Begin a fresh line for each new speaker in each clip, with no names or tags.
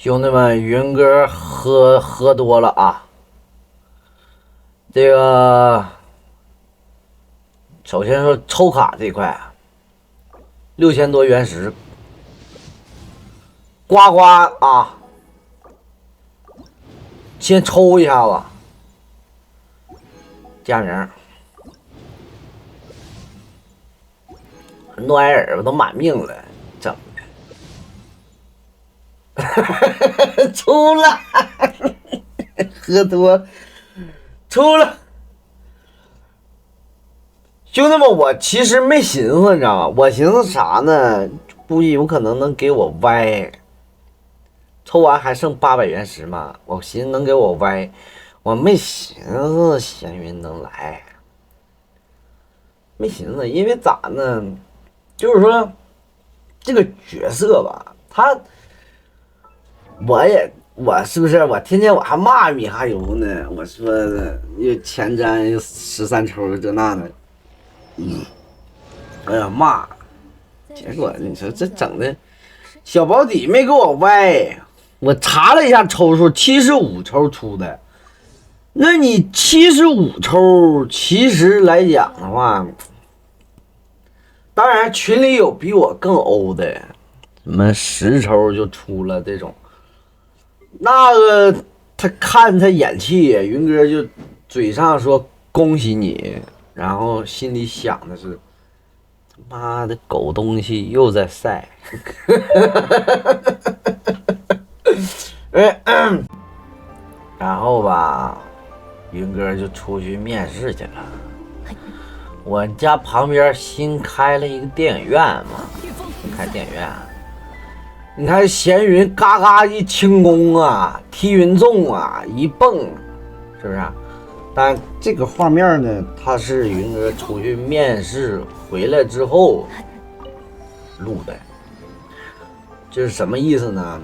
兄弟们，云哥喝多了啊！这个首先说抽卡这块啊，6000多原石，呱呱啊！先抽一下子，加名。诺埃尔都满命了，整的，出了，喝多，出了。兄弟们，我其实没寻思，你知道吗？我寻思啥呢？估计有可能能给我歪。抽完还剩800原石嘛，我寻思能给我歪，我没寻思闲云能来，没寻思，因为咋呢？就是说这个角色吧，我是不是我天天我还骂米哈游呢？我说又前瞻又13抽这那的，哎呀骂，结果你说这整的小保底没给我歪，我查了一下抽数，75抽出的。那你75抽，其实来讲的话，当然群里有比我更欧的，什么10抽就出了这种。那个他看他演气，云哥就嘴上说恭喜你，然后心里想的是妈的狗东西又在晒。然后吧，云哥就出去面试去了。我家旁边新开了一个电影院嘛，开电影院，你看闲云嘎嘎一轻功啊，踢云纵啊，一蹦，是不是？但这个画面呢，它是云哥出去面试回来之后录的，这是什么意思呢？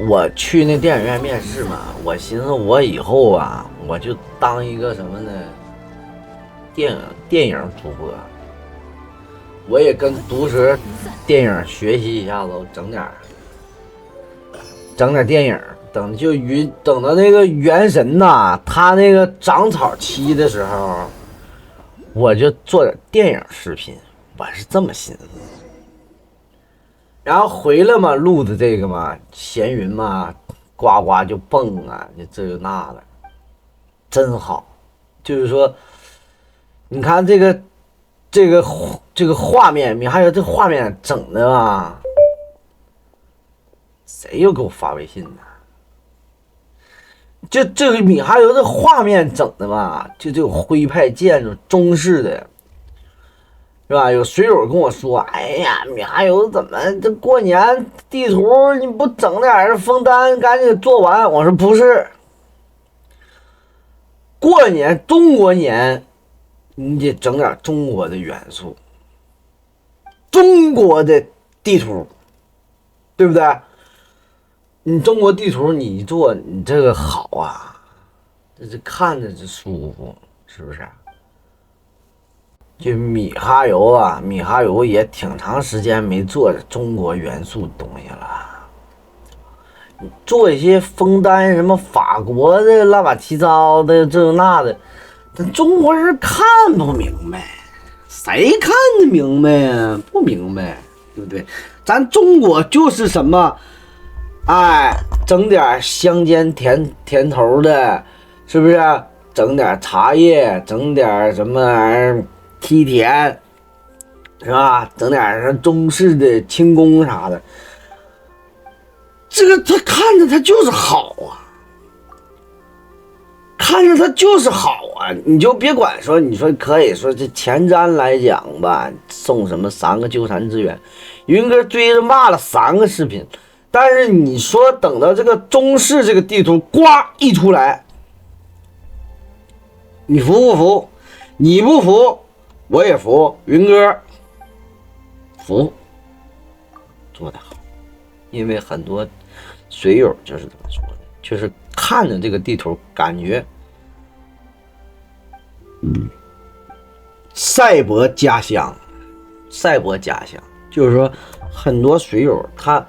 我去那电影院面试嘛，我寻思我以后啊，我就当一个什么呢？电影主播，我也跟毒舌电影学习一下子，整点电影。等到那个原神呐，他那个长草期的时候，我就做点电影视频，我是这么寻思。然后回来嘛，录的这个嘛，闲云嘛，呱呱就蹦啊，就这就那的，真好。就是说，你看这个画面，你还有这画面整的吧？谁又给我发微信呢？就这个米哈游这画面整的吧，就这种徽派建筑，中式的。是吧？有水友跟我说：“哎呀，米哈游怎么这过年地图你不整点封单，赶紧做完？”我说：“不是，过年中国年，你得整点中国的元素，中国的地图，对不对？你中国地图你一做，你这个好啊，这看着就舒服，是不是？”就米哈游啊，米哈游也挺长时间没做中国元素东西了。做一些封单，什么法国的乱七八糟的这那的，但中国人看不明白，谁看得明白呀？不明白，对不对？咱中国就是什么，哎，整点香煎甜头的，是不是？整点茶叶，整点什么玩意儿？梯田是吧？整点中式的轻功啥的，这个他看着他就是好啊，看着他就是好啊。你就别管说，你说可以说这前瞻来讲吧，送什么3个纠缠之源，云哥追着骂了3个视频，但是你说等到这个中式这个地图呱一出来，你服不服？你不服？我也服，云哥服，做得好，因为很多水友就是这么说的，就是看着这个地图，感觉，赛博家乡，就是说很多水友他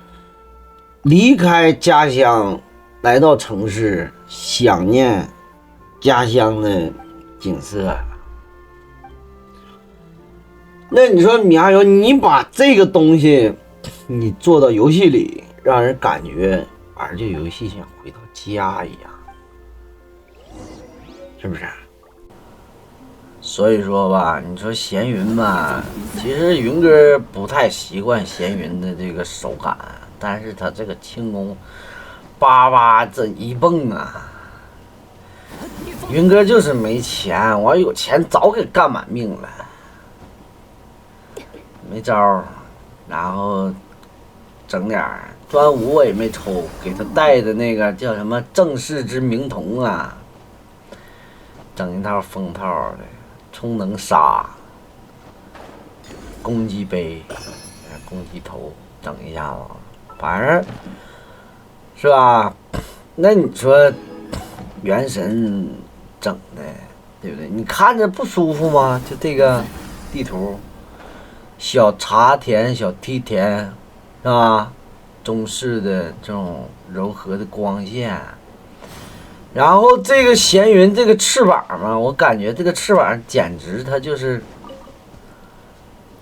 离开家乡来到城市，想念家乡的景色。那你说米哈游，你把这个东西你做到游戏里，让人感觉玩这游戏像回到家一样，是不是？所以说吧，你说闲云吧，其实云哥不太习惯闲云的这个手感，但是他这个轻功叭叭这一蹦啊，云哥就是没钱，我要有钱早给干满命了，没招，然后整点端午我也没抽，给他带的那个叫什么正世之名童啊，整一套封套的。充能杀，攻击杯，攻击头，整一下子，反正是吧？那你说原神整的，对不对？你看着不舒服吗？就这个地图，小茶田、小梯田，是吧？中式的这种柔和的光线。然后这个闲云这个翅膀嘛，我感觉这个翅膀简直它就是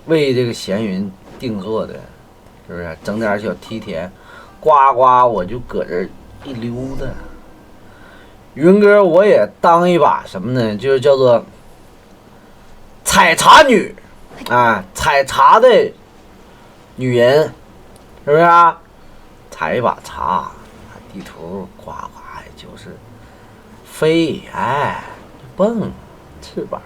为这个闲云定做的，是不是？整点小梯田，呱呱我就搁这一溜达。云哥我也当一把什么呢？就是叫做采茶女啊，采茶的女人，是不是啊？采一把茶，地图呱呱就是。飞，哎，蹦，翅膀，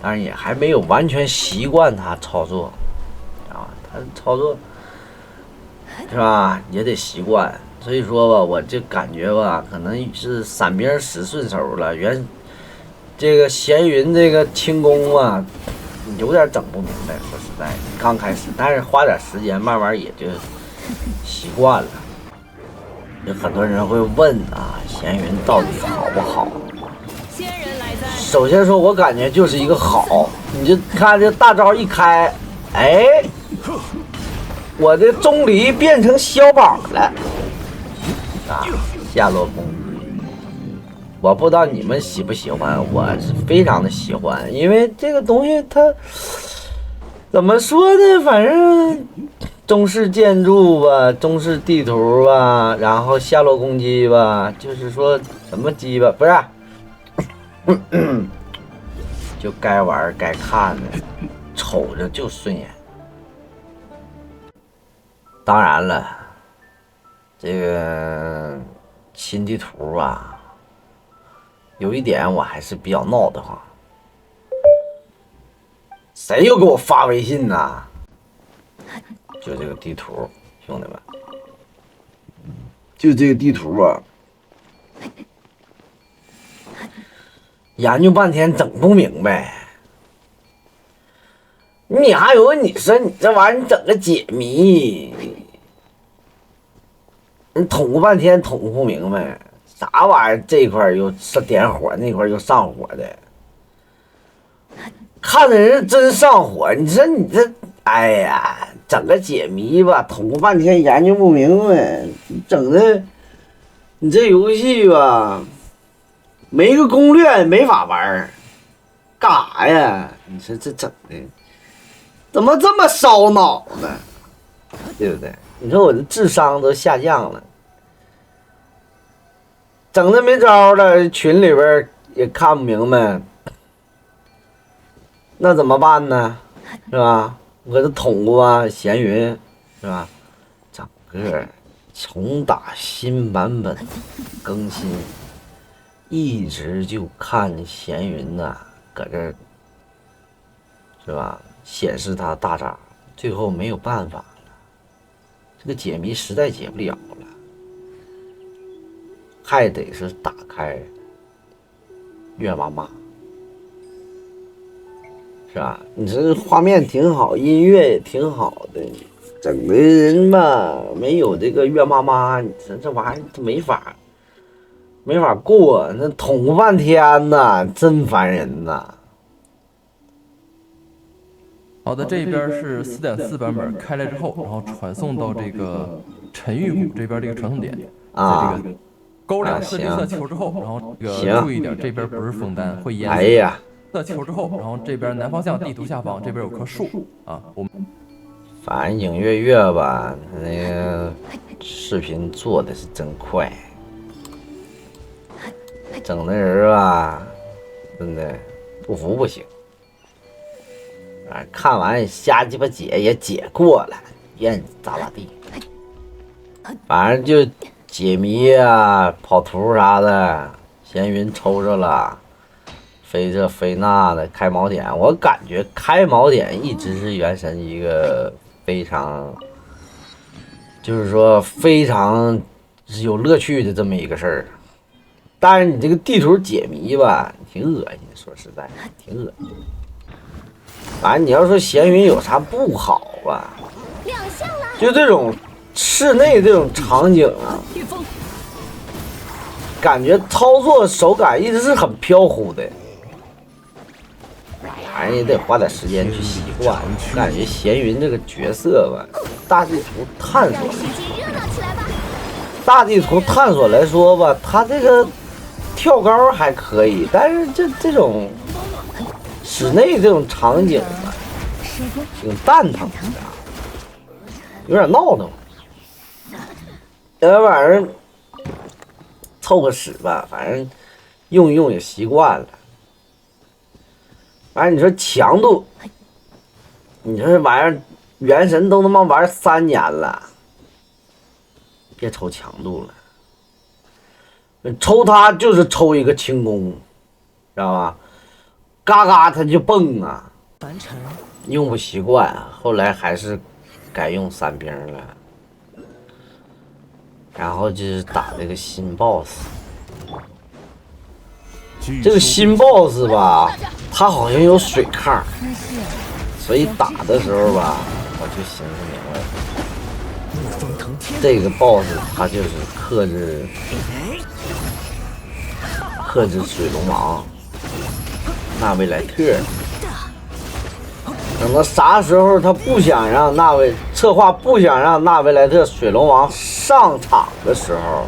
当然也还没有完全习惯它操作，啊，它操作是吧，也得习惯。所以说吧，我就感觉吧，可能是伞兵使顺手了。这个闲云这个轻功啊，有点整不明白，说实在，刚开始，但是花点时间，慢慢也就习惯了。有很多人会问啊，闲云到底好不好？首先说，我感觉就是一个好。你就看这大招一开，哎，我的钟离变成小宝了啊！下落攻击，我不知道你们喜不喜欢，我是非常的喜欢，因为这个东西它怎么说呢？反正。中式建筑吧，中式地图吧，然后下落攻击吧，就是说什么鸡吧，不是，就该玩该看的，瞅着就顺眼。当然了，这个新地图啊，有一点我还是比较闹的慌。谁又给我发微信呢？就这个地图，兄弟们，就这个地图啊，研究半天整不明白。你还有你说你这玩意儿，你整个解谜，你捅咕半天捅不明白，啥玩意儿？这块又是点火，那块又上火的，看的人真上火。你说你这，哎呀！整个解谜吧，捅咕半天研究不明白，整的你这游戏吧，没个攻略没法玩，干啥呀？你说这整的怎么这么烧脑呢？对不对？你说我的智商都下降了，整的没招了，群里边也看不明白，那怎么办呢？是吧？我这捅咕啊，闲云是吧？整个从打新版本更新，一直就看闲云呐，搁这儿是吧？显示他大招，最后没有办法了，这个解谜实在解不了了，还得是打开月妈妈。是吧？你这画面挺好，音乐也挺好的，整的人吧没有这个月妈妈，你说这玩意儿没法过，那捅咕半天呐，真烦人呐。
好的，这边是4.4版本开了之后，然后传送到这个沉玉谷这边这个传送点，
啊
在这个勾两次绿色球之后，然后这
行
个注意点，这边不是枫丹，会淹死。
哎呀，
绿色球之后，然后这边南方向地图下方这边有棵树啊，我们
反正影月月吧，那个视频做的是真快，整的人吧，真的不服不行。啊，看完瞎鸡巴解也解过了，愿意咋地。反正就解谜啊、跑图啥的，闲云抽着了，非这非那的开锚点。我感觉开锚点一直是原神一个非常，就是说非常有乐趣的这么一个事儿。但是你这个地图解谜吧，挺恶心，说实在，挺恶心。反正你要说闲云有啥不好吧，就这种室内这种场景啊，感觉操作手感一直是很飘忽的，反正也得花点时间去习惯。感觉闲云这个角色吧，大地图探索来说吧，他这个跳高还可以，但是这种室内这种场景啊，挺蛋疼的，有点闹腾。这玩意儿凑合使吧，反正用一用也习惯了。反正你说强度，你说这玩意儿原神都他妈玩3年了，别抽强度了。抽它就是抽一个轻功，知道吧？嘎嘎它就蹦啊，用不习惯啊，后来还是改用3兵了。然后就是打这个新 boss， 这个新 boss 吧，他好像有水抗，所以打的时候吧，我就寻思明白了，这个 boss 他就是克制水龙王纳维莱特。等到啥时候他不想让策划不想让纳维莱特水龙王上场的时候，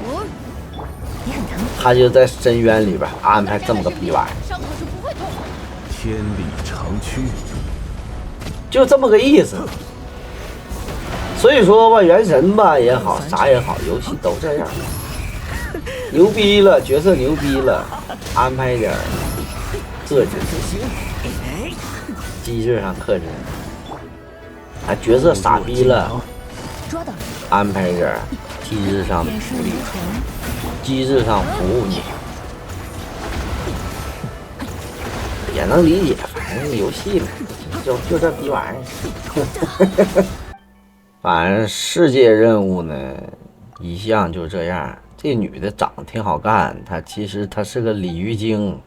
他就在深渊里边安排这么个逼玩意儿，
天理长驱，
就这么个意思。所以说吧，原神吧也好，啥也好，游戏都这样，牛逼了，角色牛逼了，安排一点克制，机制上克制，角色傻逼了，安排一点机制上福利，机制上服务你，也能理解。反正游戏嘛，就这逼玩意儿。反正世界任务呢，一向就这样。这女的长得挺好看，其实她是个鲤鱼精，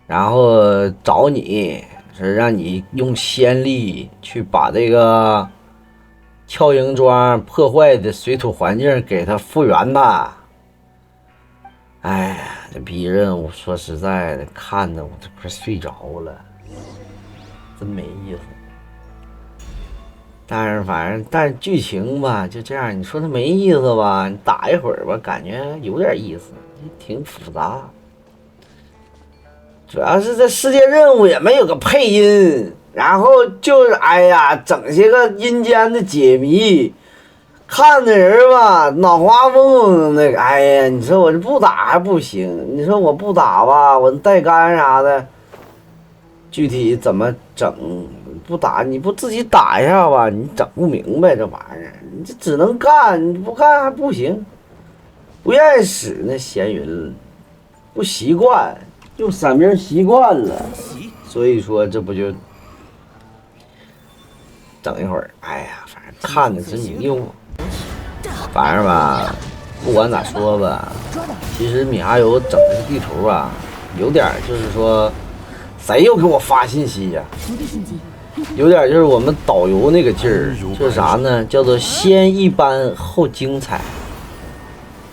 然后找你是让你用仙力去把这个鞘鹰庄破坏的水土环境给它复原吧。哎呀，这逼任务说实在的，看的我这快睡着了，真没意思。但是剧情吧就这样，你说它没意思吧，你打一会儿吧，感觉有点意思，挺复杂。主要是这世界任务也没有个配音，然后就是哎呀，整些个阴间的解谜，看的人吧脑花嗡嗡那个。哎呀，你说我这不打还不行，你说我不打吧，我带杆啥的，具体怎么整？不打你不自己打一下吧，你整不明白这玩意儿，你这只能干，你不干还不行，不愿意使那闲云，不习惯，用闪兵习惯了，所以说这不就整一会儿。哎呀，反正看的真没用。反正吧，不管咋说吧，其实米哈游整这个地图啊，有点就是说，谁又给我发信息呀？有点就是我们导游那个劲儿，就是啥呢？叫做先一般后精彩，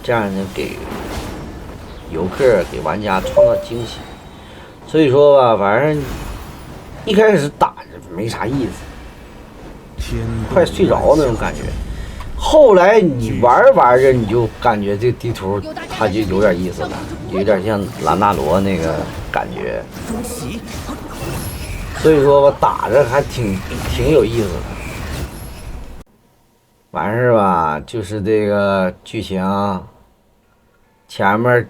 这样呢给游客给玩家创造惊喜。所以说吧，反正一开始打着没啥意思，快睡着那种感觉。后来你玩着玩着，你就感觉这个地图它就有点意思了，有点像兰纳罗那个感觉。所以说吧，打着还挺有意思的。完事吧，就是这个剧情前面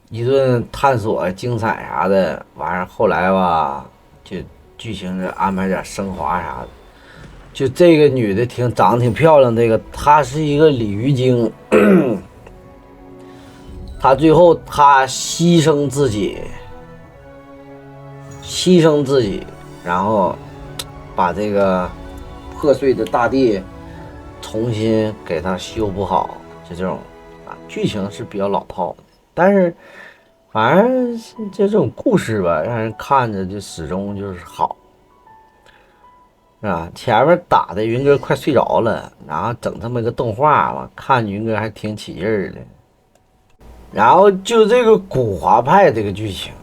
一顿探索精彩啥的，完事后来吧，就剧情是安排点升华啥的。就这个女的长得挺漂亮，这个她是一个鲤鱼精，她最后她牺牲自己，然后把这个破碎的大地重新给它修补好，就这种啊，剧情是比较老套的，但是反正就这种故事吧，让人看着就始终就是好。啊，前面打的云哥快睡着了，然后整这么个动画嘛，看云哥还挺起劲儿的。然后就这个古华派这个剧情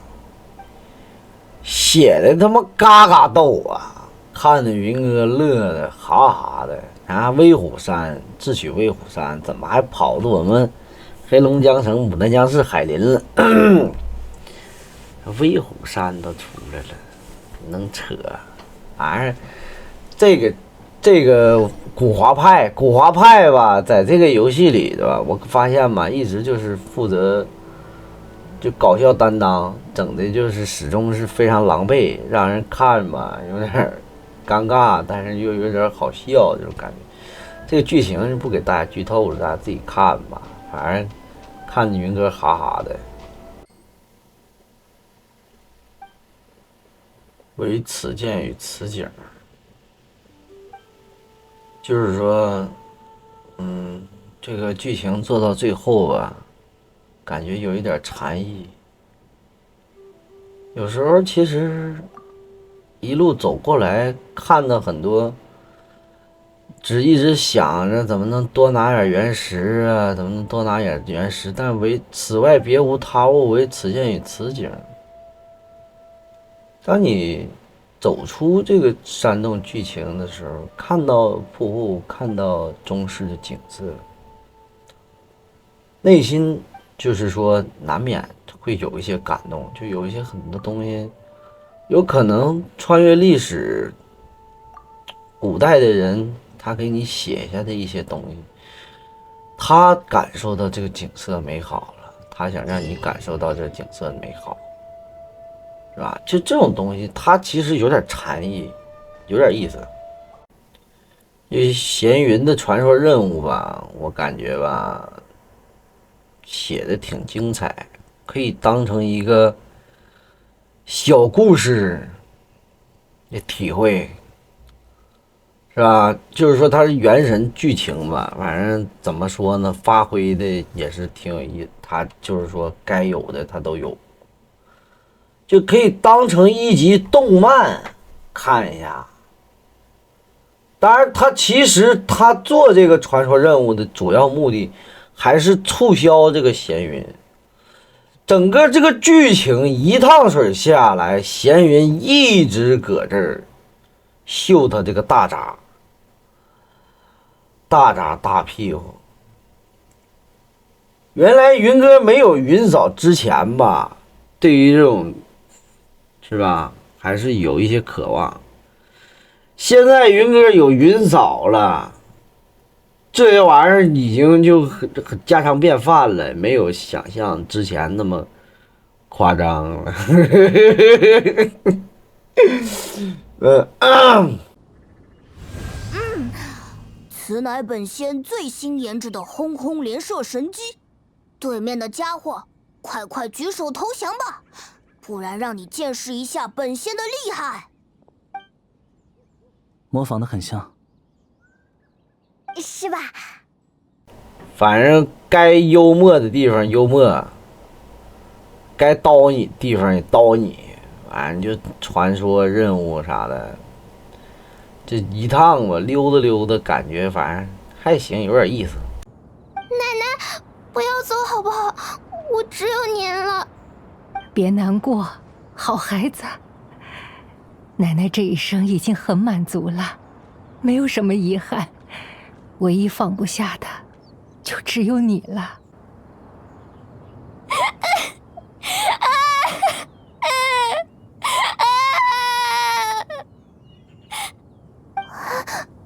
写的他妈嘎嘎逗啊，看着云哥乐的哈哈的。然后威虎山智取威虎山，怎么还跑到我们黑龙江省牡丹江市海林了？威虎山都出来了，能扯？反正这个古华派吧，在这个游戏里对吧？我发现吧，一直就是负责就搞笑担当，整的就是始终是非常狼狈，让人看吧有点尴尬，但是又有点好笑这种感觉。这个剧情是不给大家剧透了，大家自己看吧，反正看着云哥哈哈的。唯此剑与此景。就是说，这个剧情做到最后吧，感觉有一点禅意。有时候其实一路走过来，看到很多，一直想着怎么能多拿点原石啊，怎么能多拿点原石，但唯此外别无他物，唯此剑与此景。当你走出这个山洞剧情的时候，看到瀑布，看到中式的景色，内心就是说难免会有一些感动，就有一些很多东西，有可能穿越历史，古代的人他给你写下的一些东西，他感受到这个景色美好了，他想让你感受到这景色的美好。是吧？就这种东西，它其实有点禅意，有点意思。因为闲云的传说任务吧，我感觉吧，写的挺精彩，可以当成一个小故事的体会，是吧？就是说它是原神剧情吧，反正怎么说呢，发挥的也是挺有意思。它就是说该有的它都有。就可以当成一集动漫看一下。当然，其实他做这个传说任务的主要目的还是促销这个闲云。整个这个剧情一趟水下来，闲云一直搁这儿秀他这个大闸大屁股。原来云哥没有云嫂之前吧，对于这种是吧，还是有一些渴望。现在云哥有云嫂了，这些玩意儿已经就很家常便饭了，没有想象之前那么夸张了。
此乃本仙最新研制的轰轰连射神机，对面的家伙，快举手投降吧！不然让你见识一下本仙的厉害。
模仿的很像，
是吧？
反正该幽默的地方幽默，该叨你地方也叨你，反正就传说任务啥的，这一趟吧溜达溜达，感觉反正还行，有点意思。
奶奶，不要走好不好？我只有您了。
别难过，好孩子。奶奶这一生已经很满足了，没有什么遗憾。唯一放不下的，就只有你了。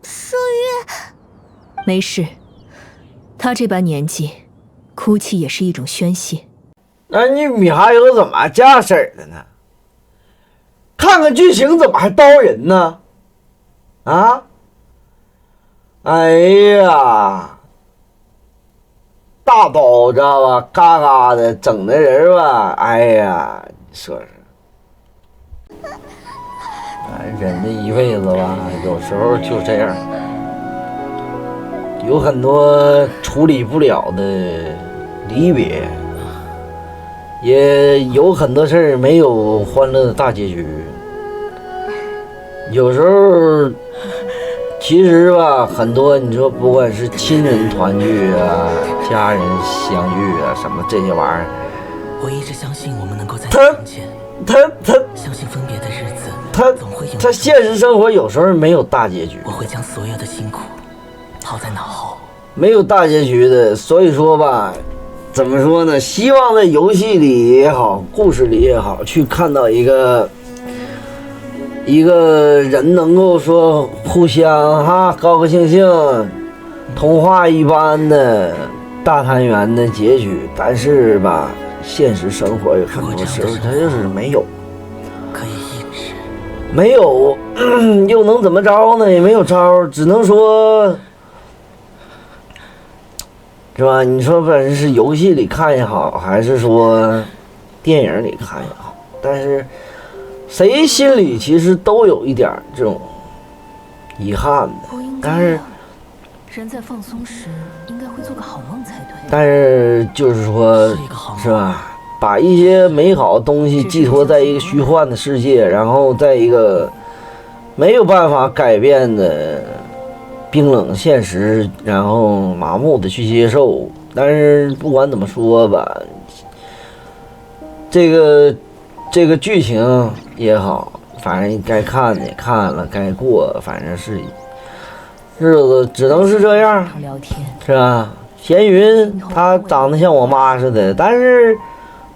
舒玉，
没事，他这般年纪，哭泣也是一种宣泄。
那你米哈游怎么这样式儿的呢？看看剧情怎么还刀人呢？啊！哎呀，大刀知道吧？嘎嘎的，整的人吧，哎呀，说是，人这一辈子吧，有时候就这样，有很多处理不了的离别，也有很多事儿没有欢乐的大结局。有时候其实吧，很多你说不管是亲人团聚啊、家人相聚啊，什么这些玩意儿，
我一直相信我们能够在
他
重见，相信分别的日子总会有。
他现实生活有时候没有大结局，
我会将所有的辛苦抛在脑后，
没有大结局的。所以说吧，怎么说呢？希望在游戏里也好，故事里也好，去看到一个人能够说互相高高兴兴，童话一般的大团圆的结局。但是吧，现实生活有很多时候它就是没有，
可以抑制，
没有，又能怎么着呢？也没有招，只能说，是吧？你说不管是游戏里看也好，还是说电影里看也好，但是谁心里其实都有一点这种遗憾的。但是
人在放松时应该会做个好梦才对。
但是就是说，是吧？把一些美好的东西寄托在一个虚幻的世界，然后在一个没有办法改变的冰冷现实，然后麻木的去接受。但是不管怎么说吧，这个剧情也好，反正该看的也看了，该过反正是日子只能是这样，是吧？闲云她长得像我妈似的，但是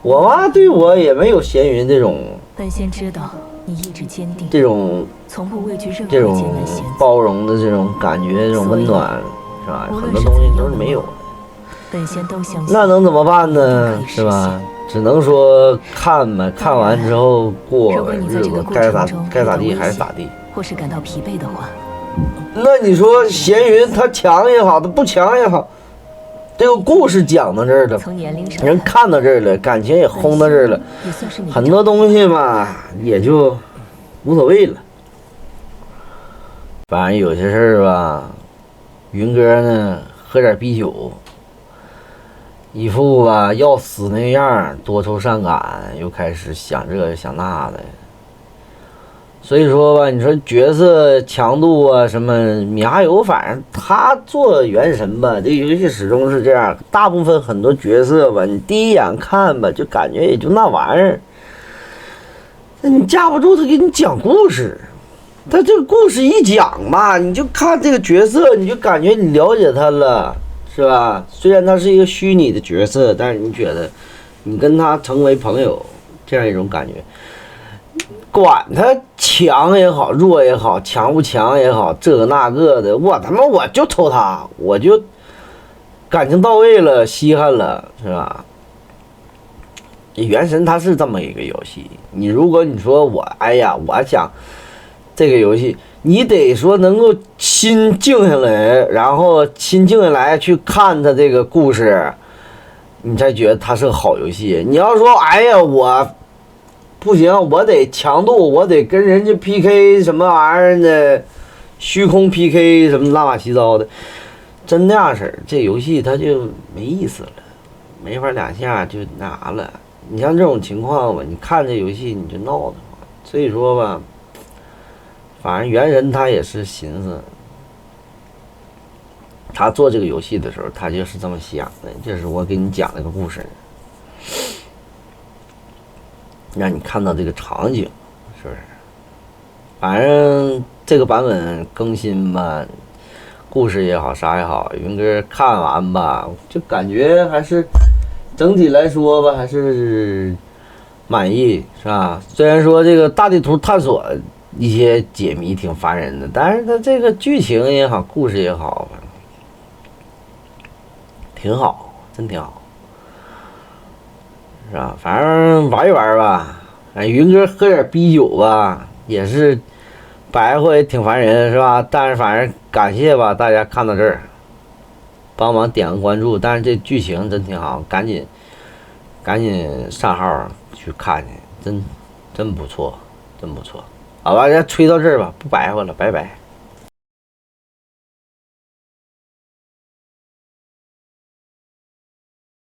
我妈对我也没有闲云这种
本仙知道你意志坚定，
这种
从不畏惧任何
这种
艰难险阻，
包容的这种感觉，这种温暖，是吧？很多东西都是没有的。
本仙都相信。
那能怎么办呢？是吧？只能说看吧，看完之后过日子，该咋地还是咋地。
或是感到疲惫的话，
那你说闲云他强也好，他不强也好，这个故事讲到这儿了，
从年龄上
人看到这儿了，感情也轰到这儿了，
也算是你
很多东西吧也就无所谓了。反正有些事儿吧，云哥呢喝点啤酒，一副吧要死那样，多愁善感，又开始想这想那的。所以说吧，你说角色强度啊什么，米哈游反正他做原神吧，这游戏始终是这样，大部分很多角色吧，你第一眼看吧，就感觉也就那玩意儿，那你架不住他给你讲故事。他这个故事一讲吧，你就看这个角色，你就感觉你了解他了，是吧？虽然他是一个虚拟的角色，但是你觉得你跟他成为朋友，这样一种感觉。管他强也好，弱也好，强不强也好，这个那个的，我他妈我就抽他，我就感情到位了，稀罕了，是吧？原神它是这么一个游戏，你如果你说我，哎呀，我想这个游戏，你得说能够心静下来，然后心静下来去看它这个故事，你才觉得它是个好游戏。你要说，哎呀，我不行，我得强度，我得跟人家 PK 什么玩意儿的，虚空 PK 什么乱七八糟的，真那样式儿，这游戏它就没意思了，没法两下就那啥了。你像这种情况吧，你看这游戏你就闹腾。所以说吧，反正原神他也是寻思，他做这个游戏的时候，他就是这么想的，就是我给你讲那个故事，让你看到这个场景，是不是？反正这个版本更新吧，故事也好，啥也好，云哥看完吧，就感觉还是整体来说吧，还是满意，是吧？虽然说这个大地图探索一些解谜挺烦人的，但是它这个剧情也好，故事也好，挺好，真挺好，是吧？反正玩一玩吧，云哥喝点啤酒吧，也是白活也挺烦人，是吧？但是反正感谢吧，大家看到这儿，帮忙点个关注。但是这剧情真挺好，赶紧上号去看去，真不错，真不错。好吧，咱吹到这儿吧，不白活了，拜拜。